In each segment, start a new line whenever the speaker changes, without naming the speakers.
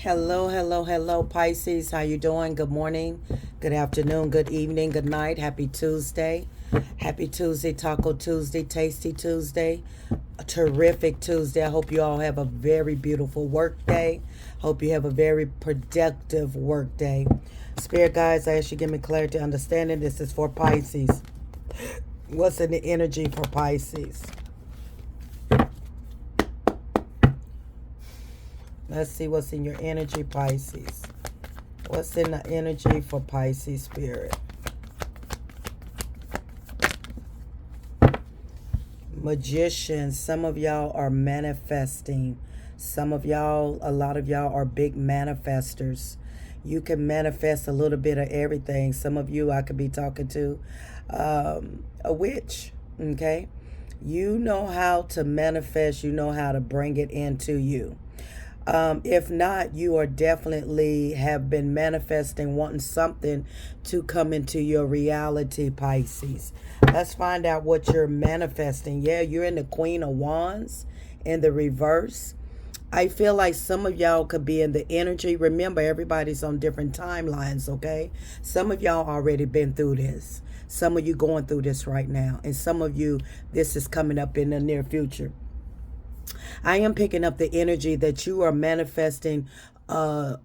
Hello, hello, hello, Pisces. How you doing? Good morning, good afternoon, good evening, good night. Happy Tuesday. Happy Tuesday, Taco Tuesday, Tasty Tuesday, a terrific Tuesday. I hope you all have a very beautiful work day. Hope you have a very productive work day. Spirit guides, I ask you give me clarity, understanding. This is for Pisces. What's in the energy for Pisces? Let's see what's in your energy, Pisces. What's in the energy for Pisces spirit? Magician, some of y'all are manifesting. Some of y'all, a lot of y'all are big manifestors. You can manifest a little bit of everything. Some of you I could be talking to a witch, okay? You know how to manifest. You know how to bring it into you. If not, you are definitely have been manifesting, wanting something to come into your reality, Pisces. Let's find out what you're manifesting. Yeah, you're in the Queen of Wands in the reverse. I feel like some of y'all could be in the energy. Remember, everybody's on different timelines, okay? Some of y'all already been through this. Some of you going through this right now. And some of you, this is coming up in the near future. I am picking up the energy that you are manifesting to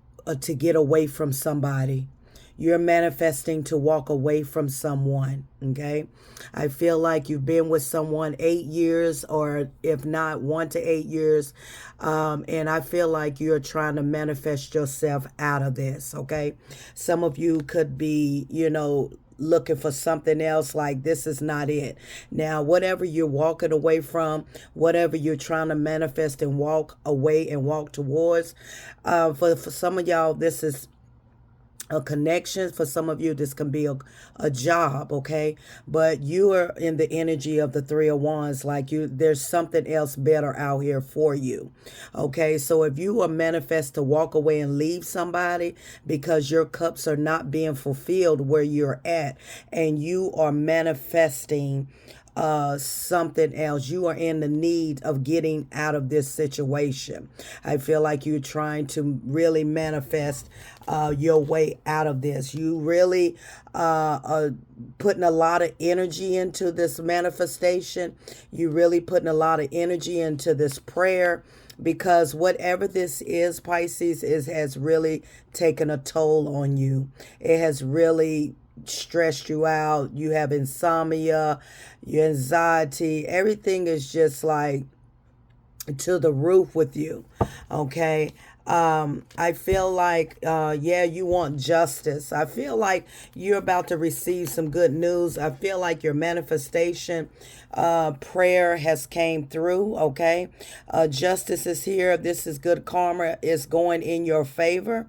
get away from somebody. You're manifesting to walk away from someone, okay? I feel like you've been with someone 8 years, or if not, 1 to 8 years. And I feel like you're trying to manifest yourself out of this, okay? Some of you could be, looking for something else, like this is not it. Now, whatever you're walking away from, whatever you're trying to manifest and walk away and walk towards, for some of y'all, this is a connection. For some of you, this can be a job, okay? But you are in the energy of the Three of Wands, like there's something else better out here for you, okay? So if you are manifest to walk away and leave somebody because your cups are not being fulfilled where you're at, and you are manifesting something else. You are in the need of getting out of this situation. I feel like you're trying to really manifest your way out of this. You really are putting a lot of energy into this manifestation. You really putting a lot of energy into this prayer, because whatever this is, Pisces, has really taken a toll on you. It has really stressed you out. You have insomnia, your anxiety, everything is just like to the roof with you, okay? I feel like yeah, you want justice. I feel like you're about to receive some good news. I feel like your manifestation prayer has came through, okay? Justice is here. This is good karma, is going in your favor.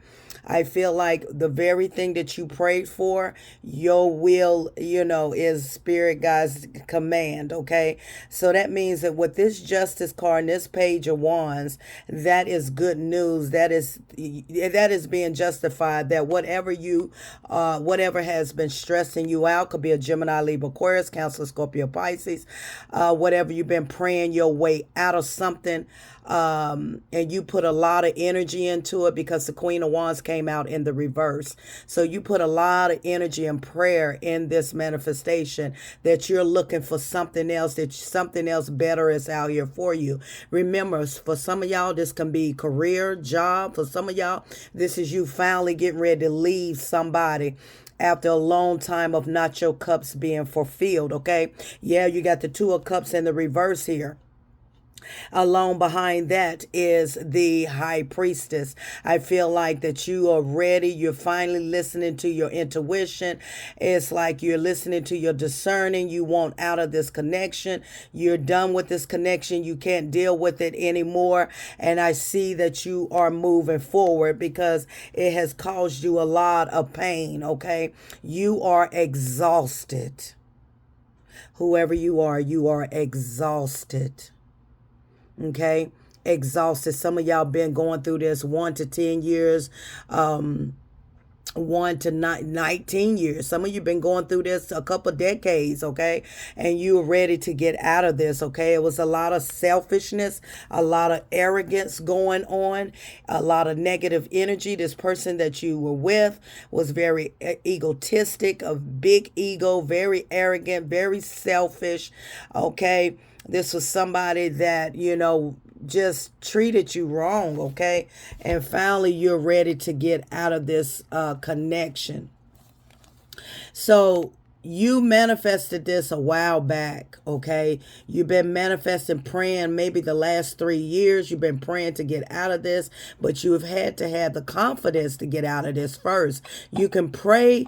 I feel like the very thing that you prayed for, your will, is spirit God's command, okay? So that means that with this justice card and this page of wands, that is good news. That is being justified, that whatever has been stressing you out, could be a Gemini, Libra, Aquarius, Cancer, Scorpio, Pisces, whatever you've been praying your way out of something, and you put a lot of energy into it, because the Queen of Wands came out in the reverse. So you put a lot of energy and prayer in this manifestation, that you're looking for something else, that something else better is out here for you. Remember, for some of y'all, this can be career, job. For some of y'all, this is you finally getting ready to leave somebody after a long time of not your cups being fulfilled, okay? Yeah, you got the Two of Cups in the reverse here. Along behind that is the High Priestess. I feel like that you are ready. You're finally listening to your intuition. It's like you're listening to your discerning. You want out of this connection. You're done with this connection. You can't deal with it anymore. And I see that you are moving forward, because it has caused you a lot of pain, okay? You are exhausted. Whoever you are exhausted. Okay, exhausted. Some of y'all been going through this 1 to 10 years. 1 to 19 years. Some of you been going through this a couple decades, okay? And you were ready to get out of this, okay? It was a lot of selfishness, a lot of arrogance going on, a lot of negative energy. This person that you were with was very egotistic, a big ego, very arrogant, very selfish, okay? This was somebody that, just treated you wrong, okay? And finally, you're ready to get out of this connection. So you manifested this a while back, okay? You've been manifesting, praying maybe the last 3 years. You've been praying to get out of this, but you have had to have the confidence to get out of this first. You can pray,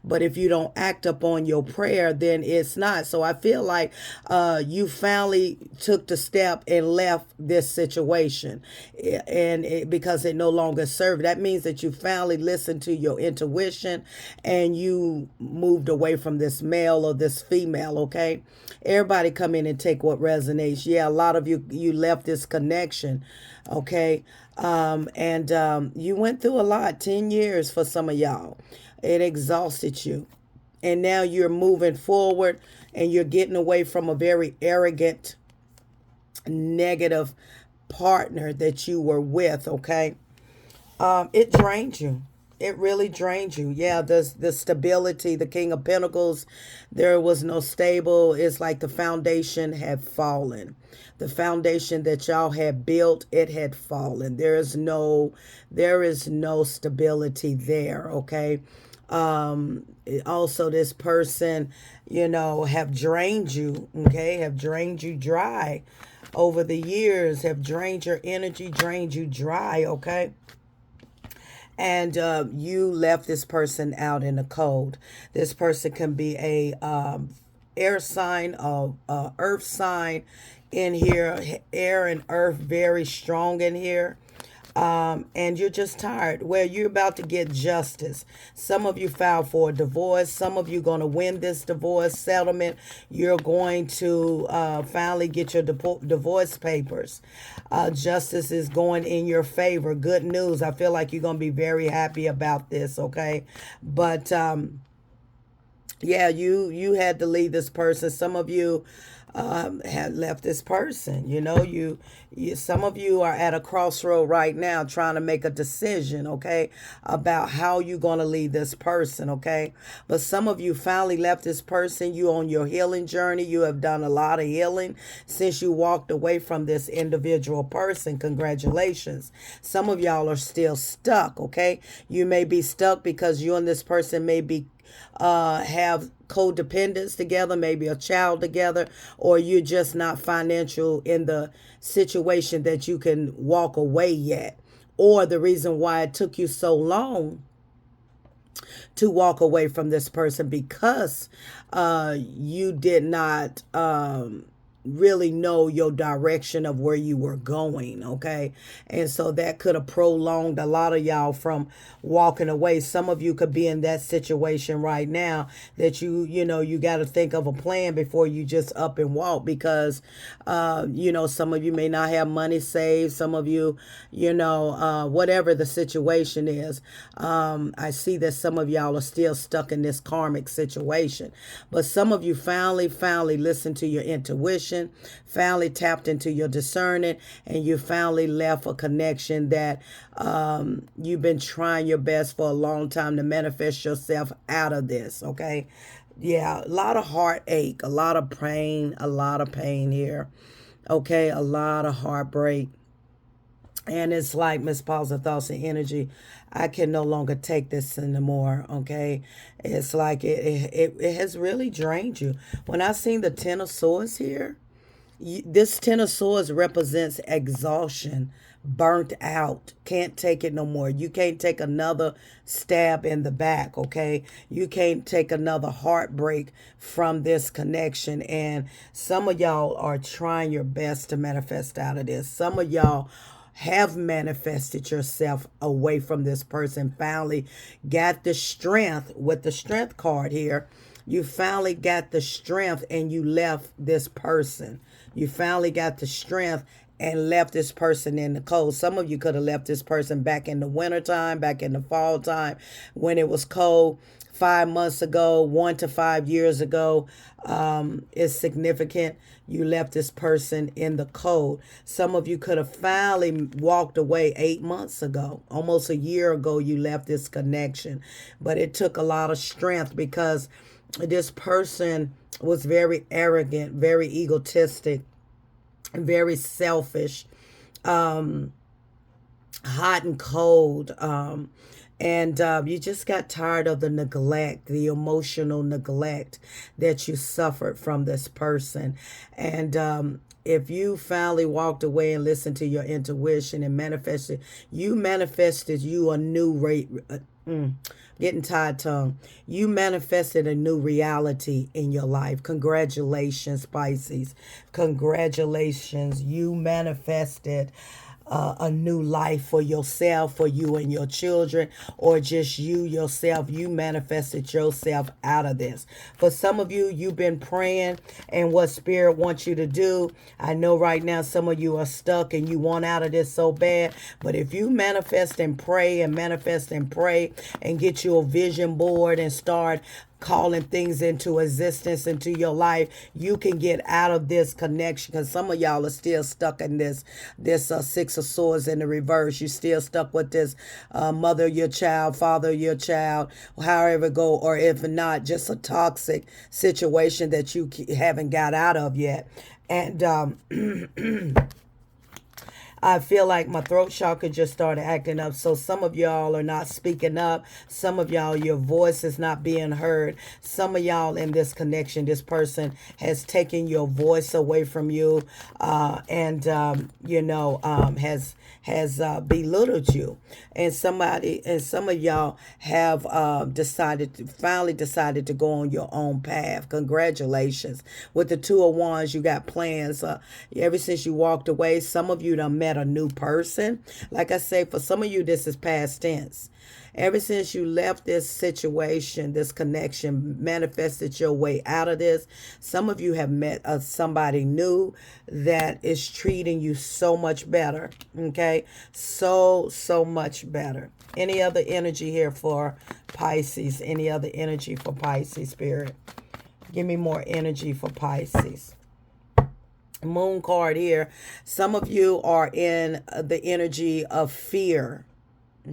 but if you don't act upon your prayer, then it's not. So I feel like you finally took the step and left this situation, because it no longer served. That means that you finally listened to your intuition and you moved away from this male or this female, okay? Everybody come in and take what resonates. Yeah, a lot of you left this connection, okay? And you went through a lot, 10 years for some of y'all. It exhausted you. And now you're moving forward and you're getting away from a very arrogant, negative partner that you were with, okay? It drained you. It really drained you. Yeah, the stability, the King of Pentacles, there was no stable. It's like the foundation had fallen. The foundation that y'all had built, it had fallen. There is no stability there, okay? Also, this person, have drained you, okay? Have drained you dry over the years, have drained your energy, drained you dry, okay? And you left this person out in the cold. This person can be a air sign, a earth sign in here. Air and earth very strong in here. And you're just tired. Well, you're about to get justice. Some of you filed for a divorce. Some of you going to win this divorce settlement. You're going to finally get your divorce papers. Justice is going in your favor. Good news. I feel like you're going to be very happy about this, okay? But yeah, you had to leave this person. Some of you had left this person. Some of you are at a crossroad right now trying to make a decision, okay, about how you're going to leave this person, okay? But some of you finally left this person. You on your healing journey. You have done a lot of healing since you walked away from this individual person. Congratulations. Some of y'all are still stuck, okay? You may be stuck because you and this person may be have codependence together, maybe a child together, or you're just not financial in the situation that you can walk away yet. Or the reason why it took you so long to walk away from this person because you did not really know your direction of where you were going, okay? And so that could have prolonged a lot of y'all from walking away. Some of you could be in that situation right now that you got to think of a plan before you just up and walk because, some of you may not have money saved. Some of you, whatever the situation is, I see that some of y'all are still stuck in this karmic situation. But some of you finally listened to your intuition, finally tapped into your discerning, and you finally left a connection that you've been trying your best for a long time to manifest yourself out of this, okay? Yeah, a lot of heartache, a lot of pain here, okay? A lot of heartbreak. And it's like, Miss Paul's thoughts and energy, I can no longer take this anymore, okay? It's like it has really drained you. When I seen the Ten of Swords here, this Ten of Swords represents exhaustion, burnt out, can't take it no more. You can't take another stab in the back, okay? You can't take another heartbreak from this connection. And some of y'all are trying your best to manifest out of this. Some of y'all have manifested yourself away from this person, finally got the strength with the strength card here. You finally got the strength and you left this person. You finally got the strength and left this person in the cold. Some of you could have left this person back in the wintertime, back in the fall time when it was cold. 5 months ago, 1 to 5 years ago, is significant. You left this person in the cold. Some of you could have finally walked away 8 months ago, almost a year ago. You left this connection, but it took a lot of strength because this person was very arrogant, very egotistic, very selfish, hot and cold. And you just got tired of the neglect, the emotional neglect that you suffered from this person. And if you finally walked away and listened to your intuition and manifested you a new rate. Getting tired tongue. You manifested a new reality in your life. Congratulations, Pisces. Congratulations. You manifested a new life for yourself, for you and your children, or just you yourself. You manifested yourself out of this. For some of you, you've been praying and what Spirit wants you to do. I know right now some of you are stuck and you want out of this so bad. But if you manifest and pray and manifest and pray and get you a vision board and start calling things into existence into your life, you can get out of this connection. Because some of y'all are still stuck in this Six of Swords in the reverse. You still stuck with this mother your child, father your child, however it go, or if not, just a toxic situation that you haven't got out of yet. And I feel like my throat chakra just started acting up. So some of y'all are not speaking up. Some of y'all, your voice is not being heard. Some of y'all in this connection, this person has taken your voice away from you, and has belittled you. And some of y'all have finally decided to go on your own path. Congratulations. With the Two of Wands, you got plans. Ever since you walked away, some of you done met a new person. Like I say, for some of you, this is past tense. Ever since you left this situation, this connection, manifested your way out of this, some of you have met somebody new that is treating you so much better. Okay? So much better. Any other energy here for Pisces? Any other energy for Pisces, Spirit? Give me more energy for Pisces. Moon card here. Some of you are in the energy of fear.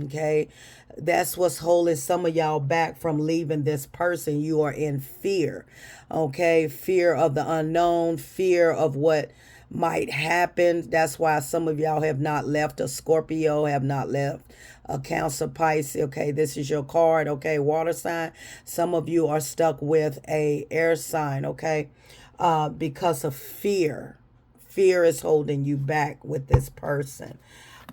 Okay, that's what's holding some of y'all back from leaving this person. You are in fear. Okay, fear of the unknown, fear of what might happen. That's why some of y'all have not left a Scorpio, have not left a Cancer, Pisces. Okay, this is your card. Okay, water sign. Some of you are stuck with a air sign. Okay, because of fear. Fear is holding you back with this person.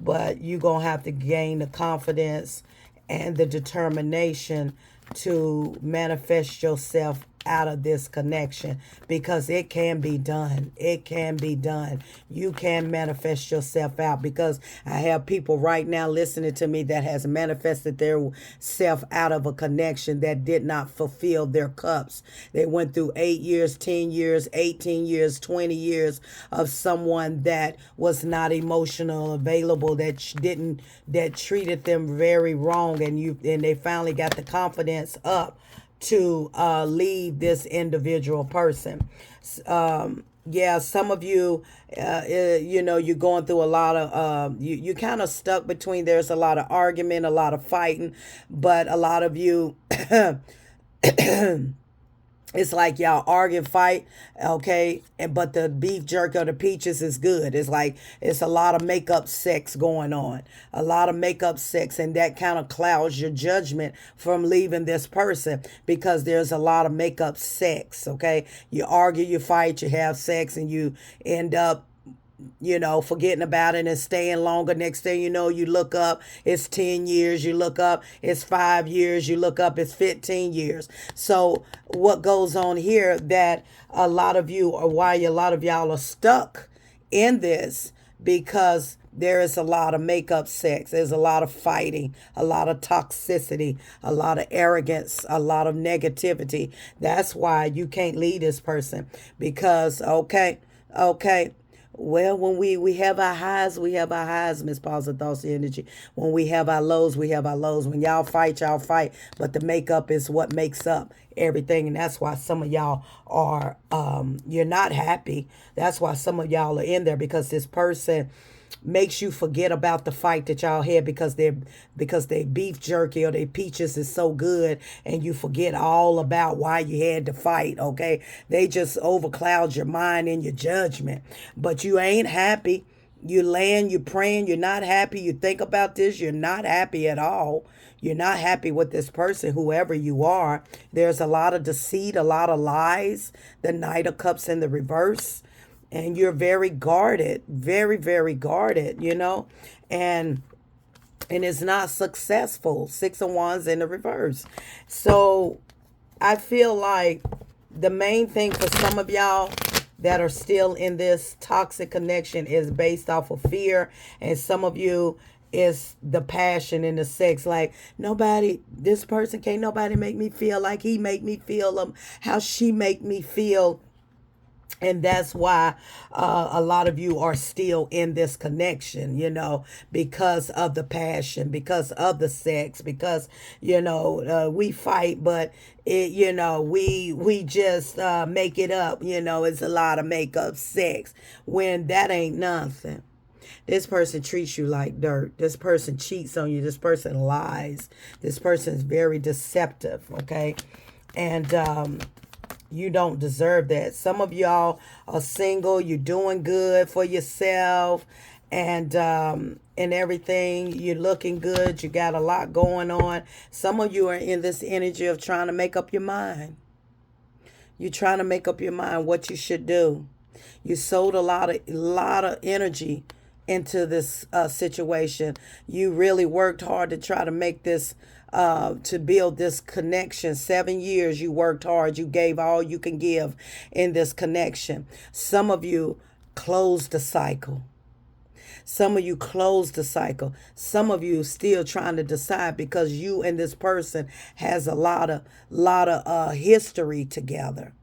But you're going to have to gain the confidence and the determination to manifest yourself out of this connection, because it can be done. It can be done. You can manifest yourself out, because I have people right now listening to me that has manifested their self out of a connection that did not fulfill their cups. They went through 8 years, 10 years, 18 years, 20 years of someone that was not emotional, available, that treated them very wrong, and they finally got the confidence up to leave this individual person. Yeah, some of you, you're going through a lot of, you kind of stuck between, there's a lot of argument, a lot of fighting, but a lot of you, it's like y'all argue, fight, okay, but the beef jerky or the peaches is good. It's like it's a lot of makeup sex going on, a lot of makeup sex, and that kind of clouds your judgment from leaving this person, because there's a lot of makeup sex, okay? You argue, you fight, you have sex, and you end up forgetting about it and staying longer. Next thing you know, you look up, it's 10 years. You look up, it's 5 years. You look up, it's 15 years. So what goes on here, that a lot of you, or why a lot of y'all are stuck in this, because there is a lot of makeup sex. There's a lot of fighting, a lot of toxicity, a lot of arrogance, a lot of negativity. That's why you can't leave this person, because, okay, Well, when we have our highs, we have our highs, Miss Positive Thoughts Energy. When we have our lows, we have our lows. When y'all fight, y'all fight. But the makeup is what makes up everything. And that's why some of y'all are you're not happy. That's why some of y'all are in there, because this person makes you forget about the fight that y'all had, because they beef jerky or their peaches is so good, and you forget all about why you had to fight. Okay, they just overcloud your mind and your judgment, but you ain't happy. You laying, you praying, you're not happy. You think about this, you're not happy at all. You're not happy with this person, whoever you are. There's a lot of deceit, a lot of lies. The Knight of Cups in the reverse, and you're very guarded, very, very guarded, and it's not successful. Six of Wands in the reverse. So I feel like the main thing for some of y'all that are still in this toxic connection is based off of fear, and some of you is the passion and the sex. Like, this person can't nobody make me feel like he make me feel how she make me feel. And that's why a lot of you are still in this connection, because of the passion, because of the sex, because, we fight, but we just make it up. It's a lot of make-up sex when that ain't nothing. This person treats you like dirt. This person cheats on you. This person lies. This person is very deceptive, okay? And you don't deserve that. Some of y'all are single. You're doing good for yourself, and everything. You're looking good. You got a lot going on. Some of you are in this energy of trying to make up your mind. You're trying to make up your mind what you should do. You sold a lot of energy into this situation. You really worked hard to try to make this, to build this connection. 7 years you worked hard. You gave all you can give in this connection. Some of you closed the cycle. Some of you closed the cycle. Some of you still trying to decide, because you and this person has a lot of history together.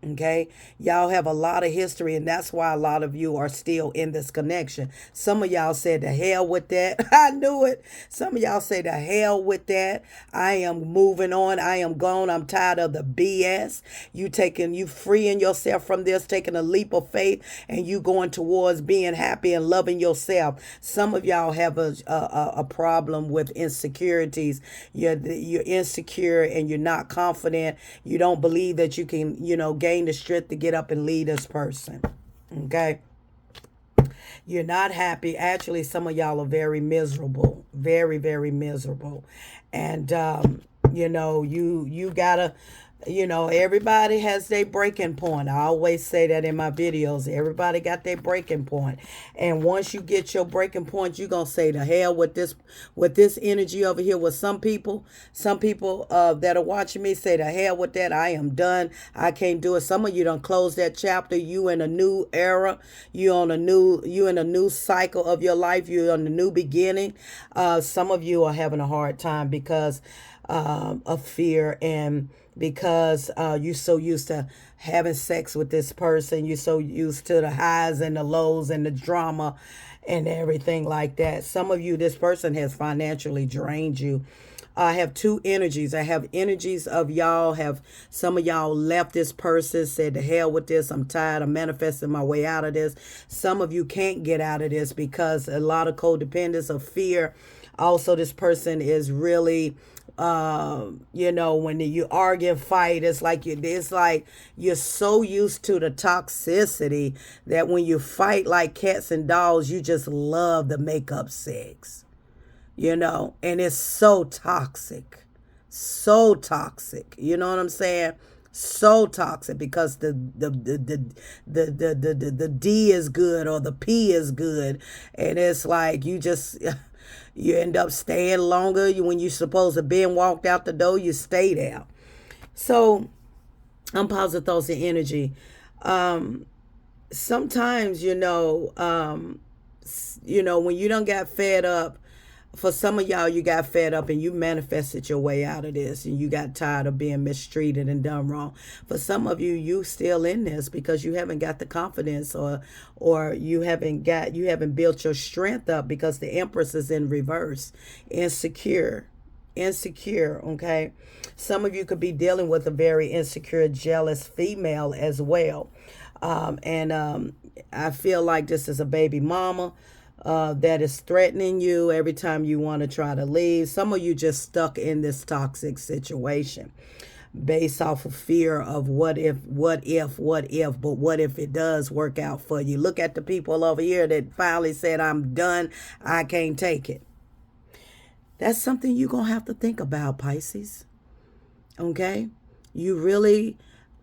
Okay, y'all have a lot of history, and that's why a lot of you are still in this connection. Some of y'all said, "The hell with that." I knew it. Some of y'all say, "The hell with that. I am moving on. I am gone. I'm tired of the BS." You freeing yourself from this, taking a leap of faith, and you going towards being happy and loving yourself. Some of y'all have a problem with insecurities. You're insecure and you're not confident. You don't believe that you can, gain the strength to get up and lead this person. Okay? You're not happy. Actually, some of y'all are very miserable. Very, very miserable. And you gotta, everybody has their breaking point. I always say that in my videos. Everybody got their breaking point. And once you get your breaking point, you're gonna say, "The hell with this energy over here." With some people that are watching me say, "The hell with that. I am done. I can't do it." Some of you done closed that chapter. You in a new era. You in a new cycle of your life. You're on a new beginning. Some of you are having a hard time because of fear, and because you're so used to having sex with this person. You're so used to the highs and the lows and the drama and everything like that. Some of you, this person has financially drained you. I have two energies. I have energies of some of y'all left this person, said, "The hell with this. I'm tired. I'm manifesting my way out of this." Some of you can't get out of this because a lot of codependence of fear. Also, this person is really, when you argue and fight, it's like you're so used to the toxicity that when you fight like cats and dogs, you just love the makeup sex, and it's so toxic, so toxic. You know what I'm saying? So toxic, because the D is good or the P is good, and it's like you end up staying longer. When you're supposed to be walked out the door, you stay there. So I'm positive thoughts and energy. Sometimes when you done got fed up For some of y'all, you got fed up and you manifested your way out of this, and you got tired of being mistreated and done wrong. For some of you, you still in this because you haven't got the confidence, or you haven't built your strength up, because the Empress is in reverse, insecure. Okay, some of you could be dealing with a very insecure, jealous female as well. And I feel like this is a baby mama that is threatening you every time you want to try to leave. Some of you just stuck in this toxic situation based off of fear of but what if it does work out for you? Look at the people over here that finally said, I'm done, I can't take it. That's something you're going to have to think about, Pisces. Okay? You really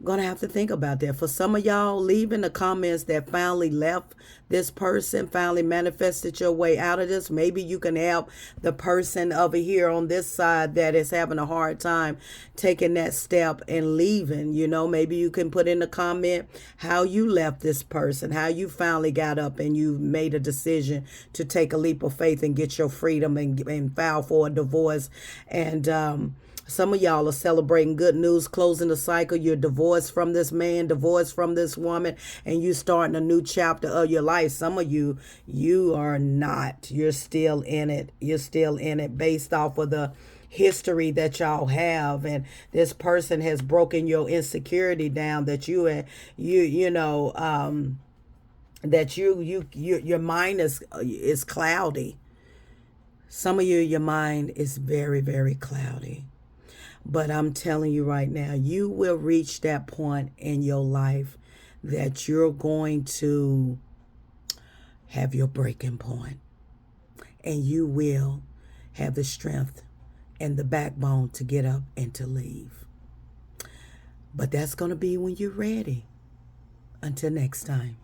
gonna have to think about that. For some of y'all, leave in the comments that finally left this person, finally manifested your way out of this. Maybe you can help the person over here on this side that is having a hard time taking that step and leaving. Maybe you can put in the comment how you left this person, how you finally got up and you made a decision to take a leap of faith and get your freedom and file for a divorce. And some of y'all are celebrating good news, closing the cycle. You're divorced from this man, divorced from this woman, and you starting a new chapter of your life. Some of you are not. You're still in it. You're still in it based off of the history that y'all have, and this person has broken your insecurity down, that your mind is cloudy. Some of you, your mind is very, very cloudy. But I'm telling you right now, you will reach that point in your life that you're going to have your breaking point. And you will have the strength and the backbone to get up and to leave. But that's going to be when you're ready. Until next time.